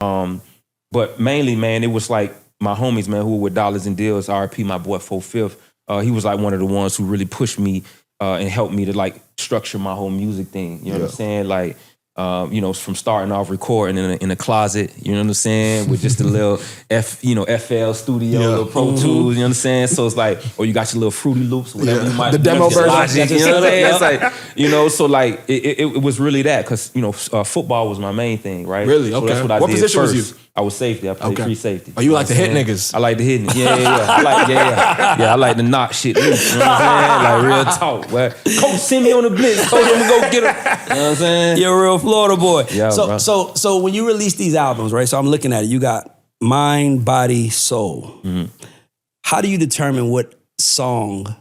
But mainly, man, it was like my homies, man, who were with Dollars and Deals, RP, my boy 4/5. He was like one of the ones who really pushed me and helped me to like structure my whole music thing. You know what I'm saying? Like, from starting off recording in a closet, you know what I'm saying, with just a little FL Studio, little Pro Tools, you know what I'm saying. So it's like, or you got your little Fruity Loops, whatever you might. The demo version, Logic, you know what I'm saying? It's like, so like it was really that because football was my main thing, right? Really? Okay. So that's what I did position first. was you? I was safety. I played free safety. Oh, you like to hit niggas? I like to hit. I like to knock shit loose. You know what I'm saying? Like real talk. Well, coach, send me on the blitz. Coach, I'm gonna go get him. You know what I'm saying? You're a real Florida boy. Yeah, so when you release these albums, right? So I'm looking at it. You got Mind, Body, Soul. Mm-hmm. How do you determine what song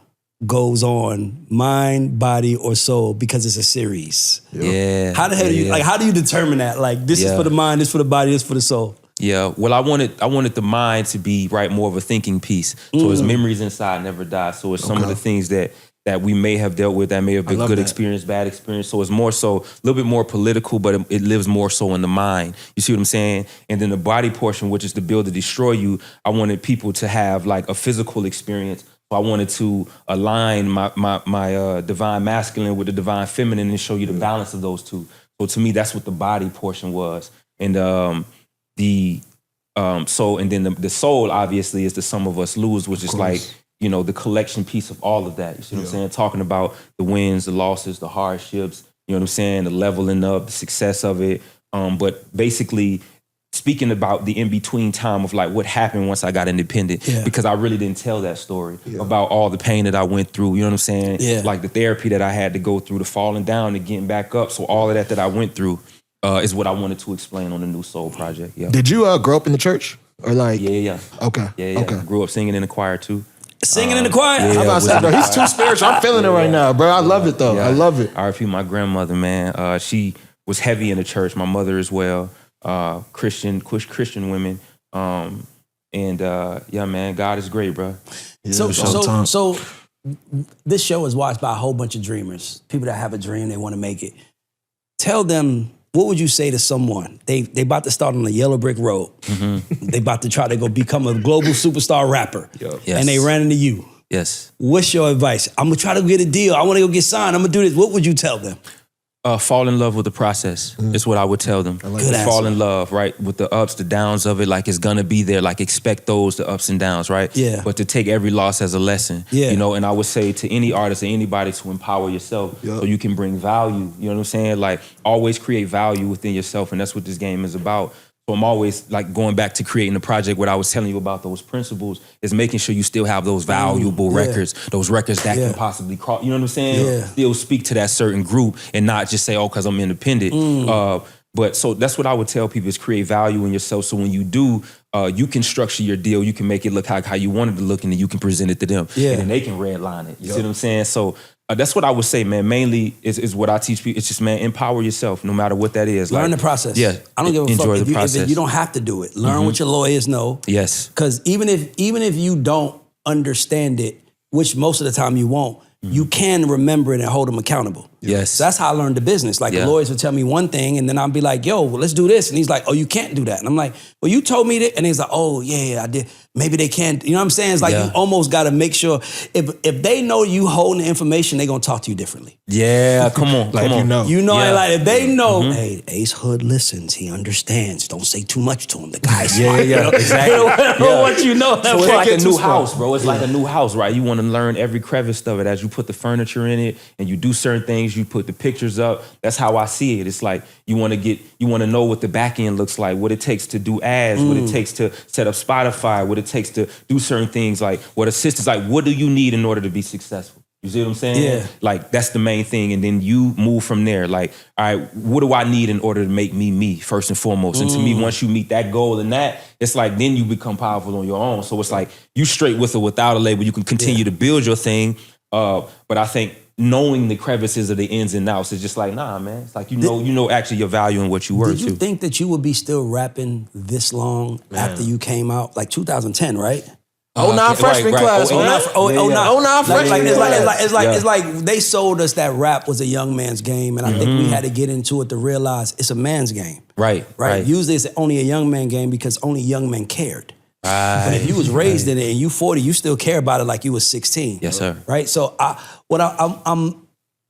goes on Mind, Body, or Soul because it's a series? Yeah. How the hell do you how do you determine that? Like this is for the mind, this for the body, this for the soul. Yeah, well, I wanted the mind to be more of a thinking piece. So its memories inside never die. So it's some of the things that we may have dealt with that may have been good experience, bad experience. So it's more so a little bit more political, but it lives more so in the mind. You see what I'm saying? And then the body portion, which is to build to destroy you, I wanted people to have like a physical experience. So I wanted to align my divine masculine with the divine feminine and show you the balance of those two. So to me, that's what the body portion was. And the soul obviously is the sum of us lose, which is like, the collection piece of all of that. You see what I'm saying? Talking about the wins, the losses, the hardships, you know what I'm saying? The leveling up, the success of it. But basically speaking about the in-between time of like what happened once I got independent, because I really didn't tell that story about all the pain that I went through, you know what I'm saying? Yeah. Like the therapy that I had to go through, the falling down and getting back up. So all of that I went through is what I wanted to explain on the new Soul project. Yeah. Did you grow up in the church or like? Yeah. Okay. Yeah. Okay. Grew up singing in the choir too. Singing in the choir? How about that, bro? He's too spiritual. I'm feeling it right now, bro. I love it though. I love it. RP my grandmother, man. She was heavy in the church. My mother as well. Christian women. Man, God is great, bro. Yeah, So this show is watched by a whole bunch of dreamers, people that have a dream, they want to make it. Tell them, what would you say to someone? They about to start on a yellow brick road. Mm-hmm. They about to try to go become a global superstar rapper. Yes. And they ran into you. Yes. What's your advice? I'm gonna try to get a deal. I wanna go get signed. I'm gonna do this. What would you tell them? Fall in love with the process is what I would tell them. Fall in love, right? With the ups, the downs of it, like it's gonna be there. Like expect the ups and downs, right? Yeah. But to take every loss as a lesson. Yeah. And I would say to any artist or anybody to empower yourself so you can bring value. You know what I'm saying? Like always create value within yourself, and that's what this game is about. So I'm always like going back to creating the project. What I was telling you about those principles is making sure you still have those valuable records, those records that can possibly cross. You know what I'm saying? Yeah. Still speak to that certain group and not just say, oh, because I'm independent. But so that's what I would tell people is create value in yourself. So when you do, you can structure your deal. You can make it look like how you want it to look, and then you can present it to them. Yeah. And then they can redline it. You see what I'm saying? So that's what I would say, man. Mainly is what I teach people. It's just, man, empower yourself, no matter what that is. Learn the process. Yeah. I don't give a fuck enjoy if the you, process. if you don't have to do it. Learn what your lawyers know. Yes. Because even if you don't understand it, which most of the time you won't, you can remember it and hold them accountable. Yes. So that's how I learned the business. Like the lawyers would tell me one thing and then I'd be like, yo, well, let's do this. And he's like, oh, you can't do that. And I'm like, well, you told me that. And he's like, oh, yeah, I did. Maybe they can. You know what I'm saying? It's like you almost got to make sure if they know you holding the information, they're going to talk to you differently. Yeah, come on. Like come on. You know, like if they know, hey, Acehood listens, he understands. Don't say too much to him. The guy's smart. Exactly. What you know. So it's like a new house, bro. It's like a new house, right? You want to learn every crevice of it as you put the furniture in it and you do certain things, you put the pictures up. That's how I see it. It's like you want to know what the back end looks like, what it takes to do ads, what it takes to set up Spotify, what it takes to do certain things, like what assistance, like what do you need in order to be successful? You see what I'm saying? Yeah. Like that's the main thing. And then you move from there. Like, all right, what do I need in order to make me first and foremost? And to me, once you meet that goal and that, it's like then you become powerful on your own. So it's like you straight with or without a label, you can continue to build your thing. But I think knowing the crevices of the ins and outs is just like, nah, man. It's like you know actually your value and what you worth. Did you think that you would be still rapping this long after you came out? Like 2010, right? 09 freshman class. 09 freshman. Yeah. It's like they sold us that rap was a young man's game, and I think we had to get into it to realize it's a man's game. Right. Usually it's only a young man game because only young men cared. Right. But if you was raised in it and you 40, you still care about it like you was 16. Yes, sir. Right. So what I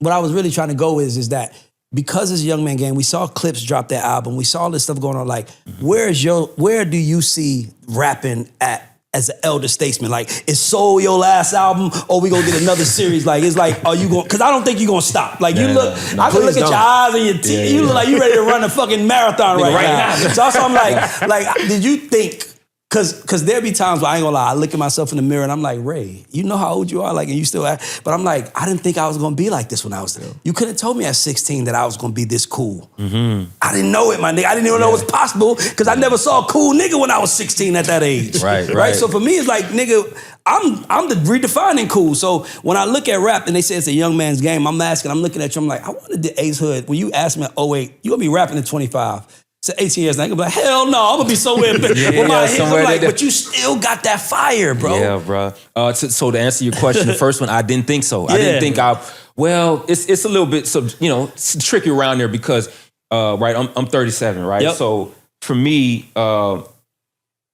was really trying to go is that because it's a young man game, we saw Clips drop their album, we saw all this stuff going on. Like, where do you see rapping at? As an elder statesman, like, is Soul your last album, or we gonna get another series? Like, it's like, are you going? Because I don't think you're gonna stop. Like, I can look at your eyes and your teeth. You look like you ready to run a fucking marathon right now. So I'm like, did you think? Cause there be times where I ain't gonna lie, I look at myself in the mirror and I'm like, Ray, you know how old you are, like, and you still act. But I'm like, I didn't think I was gonna be like this when I was there. You couldn't have told me at 16 that I was gonna be this cool. I didn't know it, my nigga. I didn't even know it was possible because I never saw a cool nigga when I was 16 at that age. Right. So for me, it's like, nigga, I'm the redefining cool. So when I look at rap and they say it's a young man's game, I'm looking at you, I'm like, I wanted the Acehood. When you asked me, oh wait, you gonna be rapping at 25. So 18 years now, I'm gonna be like, hell no, I'm gonna be somewhere with my hands. I'm like, but you still got that fire, bro. Yeah, bro. So to answer your question, the first one, I didn't think so. I didn't think it's a little bit, it's tricky around there because, I'm 37, right? Yep. So for me,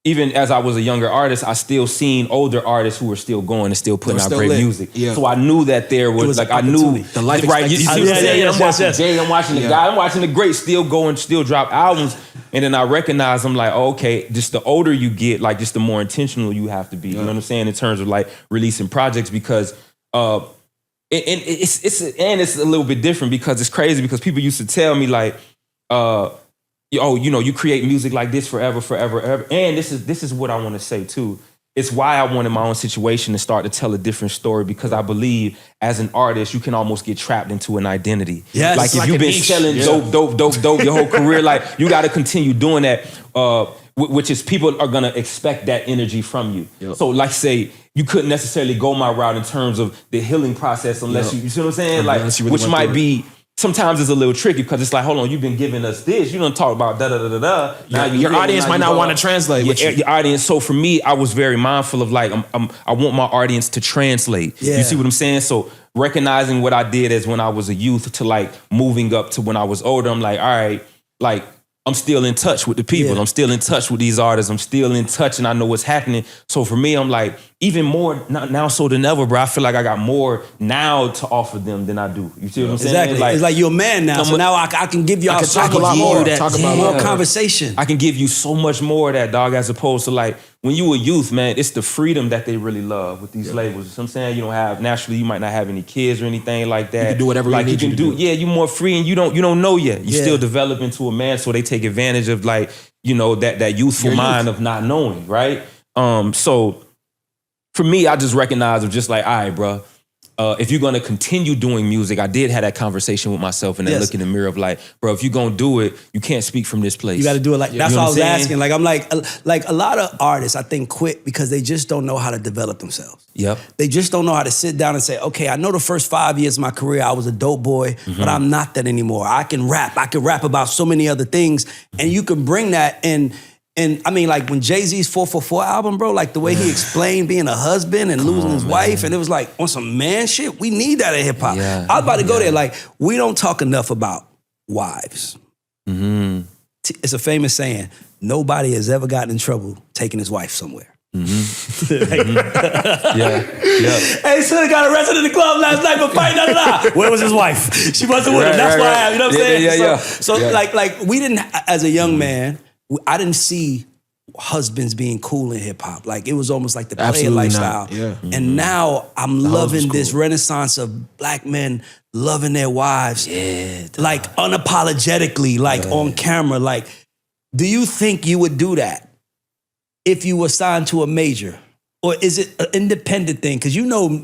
even as I was a younger artist, I still seen older artists who were still going and still putting out great music. Yeah. So I knew that there was like, I knew the life right. You see what I'm saying? I'm watching Jay, I'm watching the guy, I'm watching the greats still go and still drop albums. And then I recognize, I'm like, okay, just the older you get, like just the more intentional you have to be. You know what I'm saying? In terms of like releasing projects, because it's a little bit different because it's crazy because people used to tell me like, you create music like this forever. And this is what I want to say too. It's why I wanted my own situation to start to tell a different story, because I believe as an artist, you can almost get trapped into an identity. Yes, like if you've been selling dope your whole career, like you got to continue doing that, which is people are going to expect that energy from you. Yep. So like say, you couldn't necessarily go my route in terms of the healing process unless you see what I'm saying? Like, really which might be, sometimes it's a little tricky because it's like, hold on, you've been giving us this. You don't talk about da-da-da-da-da. Now your audience might not want to translate with you. Your audience. So for me, I was very mindful of like, I want my audience to translate. Yeah. You see what I'm saying? So recognizing what I did as when I was a youth to like moving up to when I was older, I'm like, all right, like I'm still in touch with the people. Yeah. I'm still in touch with these artists. I'm still in touch and I know what's happening. So for me, I'm like, even more now so than ever, bro. I feel like I got more now to offer them than I do. You see what I'm saying? Exactly. It's like you're a man now. So now I can give y'all talk a lot more. More conversation. I can give you so much more of that, dog, as opposed to like when you a youth, man, it's the freedom that they really love with these labels. You know what I'm saying? You don't have, naturally, you might not have any kids or anything like that. You can do whatever like you can do. Yeah, you're more free and you don't know yet. You still develop into a man, so they take advantage of like, that youthful mind of not knowing, right? So for me, I just recognize of just like, all right, bro, if you're gonna continue doing music, I did have that conversation with myself and then look in the mirror of like, bro, if you're gonna do it, you can't speak from this place. You gotta do it like, that's what I was asking. Like, I'm like a lot of artists, I think, quit because they just don't know how to develop themselves. Yep. They just don't know how to sit down and say, okay, I know the first 5 years of my career, I was a dope boy, but I'm not that anymore. I can rap about so many other things. And you can bring that in. And I mean, like when Jay-Z's 444 album, bro, like the way he explained being a husband and losing his wife, and it was like on some man shit, we need that in hip hop. Yeah. I was about to go there, like, we don't talk enough about wives. It's a famous saying, nobody has ever gotten in trouble taking his wife somewhere. Hey, son got arrested in the club last night for fighting, Where was his wife? She wasn't with him. That's why I am. You know what I'm saying? So like we didn't, as a young man, I didn't see husbands being cool in hip hop. Like it was almost like the player lifestyle. Yeah. And now I'm loving this renaissance of black men loving their wives. Yeah. Like unapologetically, like on camera. Like, do you think you would do that if you were signed to a major? Or is it an independent thing? Because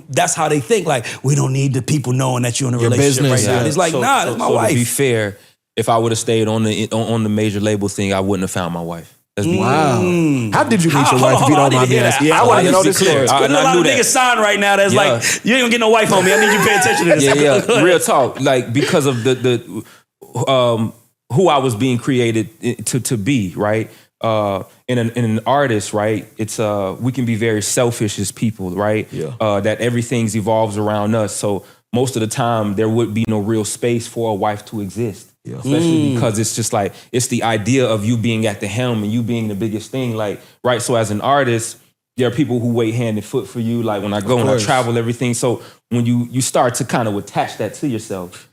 that's how they think. Like, we don't need the people knowing that you're in a relationship right now. It's like, that's my wife. To be fair, if I would have stayed on the major label thing, I wouldn't have found my wife. Wow. How did you meet your wife, if you don't mind me asking? Yeah, I want to know this clear. There's a lot of niggas signed right now that's like, you ain't gonna get no wife on me. I need you to pay attention to this. Yeah. Real talk. Like, because of the who I was being created to be, right? in an artist, right? It's we can be very selfish as people, right? Yeah. That everything's evolves around us. So most of the time there would be no real space for a wife to exist. Yeah. Especially because it's just like, it's the idea of you being at the helm and you being the biggest thing. Like, right. So as an artist, there are people who wait hand and foot for you. Like when I go and I travel, everything. So when you start to kind of attach that to yourself,